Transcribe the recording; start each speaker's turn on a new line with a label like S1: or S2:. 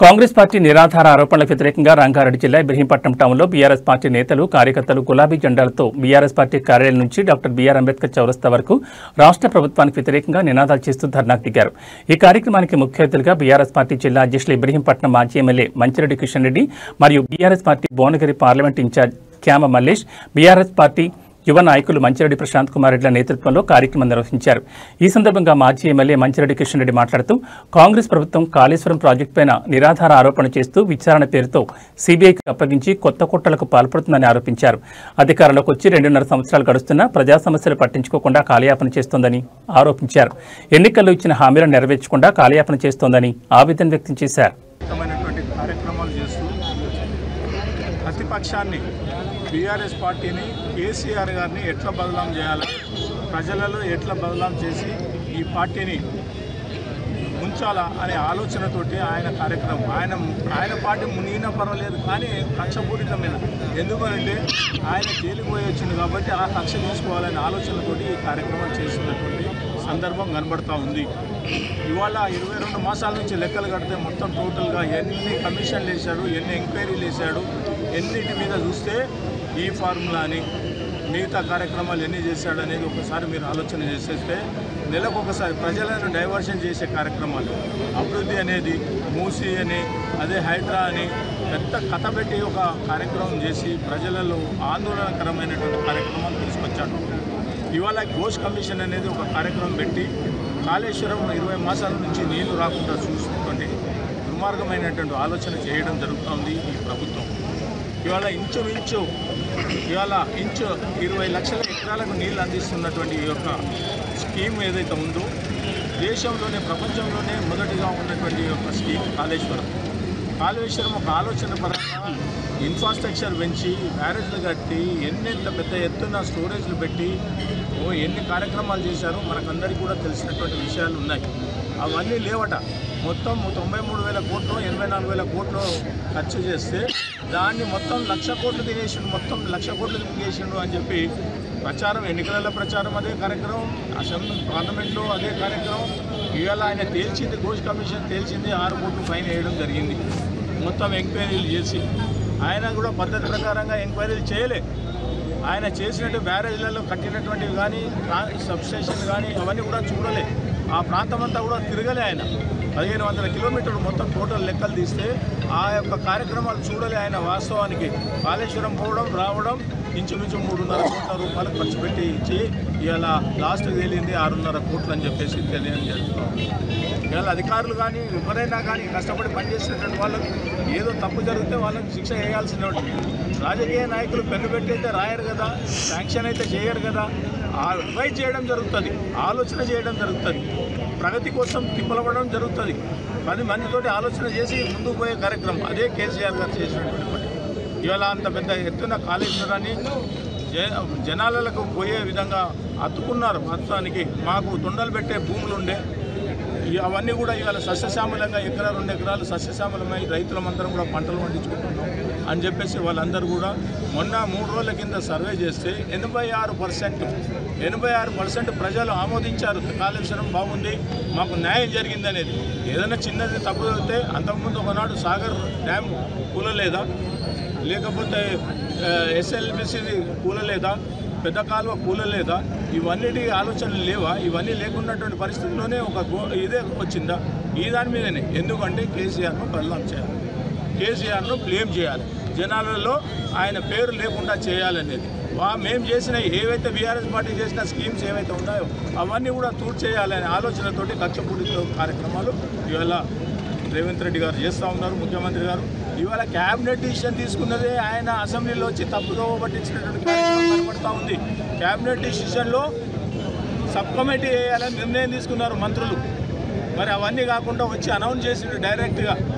S1: Congress party నిరాధార ఆరోపణలకు వ్యతిరేకంగా రంగారెడ్డి జిల్లా ఇబ్రహీంపట్నం టౌన్లో బీఆర్ఎస్ పార్టీ నేతలు కార్యకర్తలు గులాబీ జెండాలతో బీఆర్ఎస్ పార్టీ కార్యాలయం నుంచి డాక్టర్ బీఆర్ అంబేద్కర్ చౌరస్తా వరకు రాష్ట్ర ప్రభుత్వానికి వ్యతిరేకంగా నినాదాలు చేస్తూ ధర్నాకు దిగారు। ఈ కార్యక్రమానికి ముఖ్య అతిథులుగా బీఆర్ఎస్ పార్టీ జిల్లా అధ్యక్షులు ఇబ్రహీంపట్నం మాజీ ఎమ్మెల్యే మంచిరెడ్డి కిషన్ రెడ్డి మరియు BRS party Bhuvanagiri parliament incharge Kyama Mallesh, BRS party యువ నాయకులు మంచిరెడ్డి ప్రశాంత్ కుమార్ రెడ్డిల నేతృత్వంలో కార్యక్రమం నిర్వహించారు। ఈ సందర్భంగా మాజీ ఎమ్మెల్యే మంచిరెడ్డి కిషన్ రెడ్డి మాట్లాడుతూ కాంగ్రెస్ ప్రభుత్వం కాళేశ్వరం ప్రాజెక్టుపైన నిరాధార ఆరోపణ చేస్తూ విచారణ పేరుతో సీబీఐకి అప్పగించి కొత్త కుట్రలకు పాల్పడుతుందని ఆరోపించారు। అధికారంలోకి వచ్చి 2.5 సంవత్సరాలు గడుస్తున్నా ప్రజా సమస్యలు పట్టించుకోకుండా కాలయాపన చేస్తోందని ఆరోపించారు। ఎన్నికల్లో ఇచ్చిన హామీలను నెరవేర్చకుండా కాలయాపన చేస్తోందని ఆవేదన వ్యక్తం చేశారు।
S2: ప్రతిపక్షాన్ని బీఆర్ఎస్ పార్టీని కేసీఆర్ గారిని ఎట్లా బదలాం చేయాలి, ప్రజలలో ఎట్లా బదలాం చేసి ఈ పార్టీని ఉంచాలా అనే ఆలోచనతోటి ఆయన కార్యక్రమం ఆయన పార్టీ మునిగినా పర్వాలేదు, కానీ కక్షపూరితమైన ఎందుకంటే ఆయన తేలిపోయి వచ్చింది కాబట్టి ఆ కక్ష తీసుకోవాలనే ఆలోచనతోటి ఈ కార్యక్రమం చేస్తున్నటువంటి సందర్భం కనబడుతూ ఉంది। ఇవాళ 22 మాసాల నుంచి లెక్కలు కడితే మొత్తం టోటల్గా ఎన్ని కమిషన్లు వేశాడు, ఎన్ని ఎంక్వైరీలు వేశాడు, ఎన్నిటి మీద చూస్తే ఈ ఫార్ములా అని మిగతా కార్యక్రమాలు ఎన్ని చేశాడు అనేది ఒకసారి మీరు ఆలోచన చేసేస్తే నెలకు ఒకసారి ప్రజలను డైవర్షన్ చేసే కార్యక్రమాలు, అభివృద్ధి అనేది మూసి అని అదే హైడ్రా అని పెద్ద కథ పెట్టి ఒక కార్యక్రమం చేసి ప్రజలలో ఆందోళనకరమైనటువంటి కార్యక్రమాలు తీసుకొచ్చాడు। ఇవాళ ఘోష్ కమిషన్ అనేది ఒక కార్యక్రమం పెట్టి కాళేశ్వరం 20 మాసాల నుంచి నీళ్లు రాకుండా చూసినటువంటి దుర్మార్గమైనటువంటి ఆలోచన చేయడం జరుగుతుంది ఈ ప్రభుత్వం। ఇవాళ ఇంచు 20 లక్షల ఎకరాలకు నీళ్లు అందిస్తున్నటువంటి ఈ యొక్క స్కీమ్ ఏదైతే ఉందో దేశంలోనే ప్రపంచంలోనే మొదటిగా ఉన్నటువంటి యొక్క స్కీమ్ కాళేశ్వరం ఒక ఆలోచన పరంగా ఇన్ఫ్రాస్ట్రక్చర్ పెంచి బ్యారేజ్లు కట్టి ఎన్నెంత పెద్ద ఎత్తున స్టోరేజ్లు పెట్టి ఎన్ని కార్యక్రమాలు చేశారో మనకందరికీ కూడా తెలిసినటువంటి విషయాలు ఉన్నాయి। అవన్నీ లేవట, మొత్తం 93,000 కోట్లు 84,000 కోట్లు ఖర్చు చేస్తే దాన్ని మొత్తం 1,00,000 కోట్లు తినేసిండు, మొత్తం 1,00,000 కోట్లు తినేసిండు అని చెప్పి ప్రచారం, ఎన్నికల ప్రచారం అదే కార్యక్రమం, అసెంబ్లీ పార్లమెంట్లో అదే కార్యక్రమం। ఇవాళ ఆయన తేల్చింది, ఘోష్ కమిషన్ తేల్చింది 6 కోట్లు ఫైన్ వేయడం జరిగింది, మొత్తం ఎంక్వైరీలు చేసి। ఆయన కూడా పద్ధతి ప్రకారంగా ఎంక్వైరీలు చేయలే, ఆయన చేసినట్టు బ్యారేజ్లలో కట్టినటువంటివి కానీ సబ్స్టేషన్ కానీ అవన్నీ కూడా చూడలే, ఆ ప్రాంతం అంతా కూడా తిరగలే ఆయన। 1500 కిలోమీటర్లు మొత్తం టోటల్ లెక్కలు తీస్తే ఆ యొక్క కార్యక్రమాలు చూడలే ఆయన। వాస్తవానికి కాళేశ్వరం పోవడం రావడం ఇంచుమించు 3.5 కోట్ల రూపాయలు ఖర్చు పెట్టి ఇచ్చి ఇవాళ లాస్ట్కి తేలింది 6.5 కోట్లు అని చెప్పేసి తెలియని జరుగుతుంది। ఇవాళ అధికారులు కానీ ఎవరైనా కానీ కష్టపడి పనిచేసేటువంటి వాళ్ళకి ఏదో తప్పు జరిగితే వాళ్ళకి శిక్ష వేయాల్సిన రాజకీయ నాయకులు పెన్ను పెట్టి అయితే రాయరు కదా, శాంక్షన్ అయితే చేయరు కదా, అడ్వైజ్ చేయడం జరుగుతుంది, ఆలోచన చేయడం జరుగుతుంది, ప్రగతి కోసం తిప్పలపడడం జరుగుతుంది, 10 మందితోటి ఆలోచన చేసి ముందుకు పోయే కార్యక్రమం అదే కేసీఆర్ గారు చేసినటువంటి పని। ఇవాళ అంత పెద్ద ఎత్తున కాళేశ్వరాన్ని జనాలకు పోయే విధంగా అత్తుకున్నారు। మొత్తానికి మాకు తొండలు పెట్టే భూములు ఉండే అవన్నీ కూడా ఇవాళ సస్యశ్యామలంగా 1 ఎకరా 2 ఎకరాలు సస్యశ్యామలమై రైతులమందరం కూడా పంటలు పండించుకుంటున్నాం అని చెప్పేసి వాళ్ళందరూ కూడా మొన్న 3 రోజుల కింద సర్వే చేస్తే 86% ప్రజలు ఆమోదించారు, కాళేశ్వరం బాగుంది, మాకు న్యాయం జరిగింది అనేది। ఏదైనా చిన్నది తప్పు జరిగితే అంతకుముందు ఒకనాడు సాగర్ డ్యామ్ కూలలేదా, లేకపోతే ఎస్ఎల్బిసిది కూలలేదా, పెద్ద కాలువ కూలలేదా, ఇవన్నిటి ఆలోచనలు లేవా? ఇవన్నీ లేకున్నటువంటి పరిస్థితుల్లోనే ఇదే వచ్చిందా? ఈ దాని మీదనే ఎందుకంటే కేసీఆర్ను బదలాం చేయాలి, కేసీఆర్ను బ్లేమ్ చేయాలి, జనాలలో ఆయన పేరు లేకుండా చేయాలనేది। మేము చేసిన ఏవైతే బీఆర్ఎస్ పార్టీ చేసిన స్కీమ్స్ ఏవైతే ఉన్నాయో అవన్నీ కూడా చేయాలనే ఆలోచనతోటి కక్షపూరిత కార్యక్రమాలు ఇవాళ రేవంత్ రెడ్డి గారు చేస్తూ ఉన్నారు, ముఖ్యమంత్రి గారు। ఇవాళ క్యాబినెట్ డిసిషన్ తీసుకున్నదే ఆయన అసెంబ్లీలో వచ్చి తప్పుదో పట్టించినటువంటి కార్యక్రమం కనబడుతూ ఉంది। క్యాబినెట్ డిసిషన్లో సబ్ కమిటీ వేయాలని నిర్ణయం తీసుకున్నారు మంత్రులు, మరి అవన్నీ కాకుండా వచ్చి అనౌన్స్ చేసిండు డైరెక్ట్గా।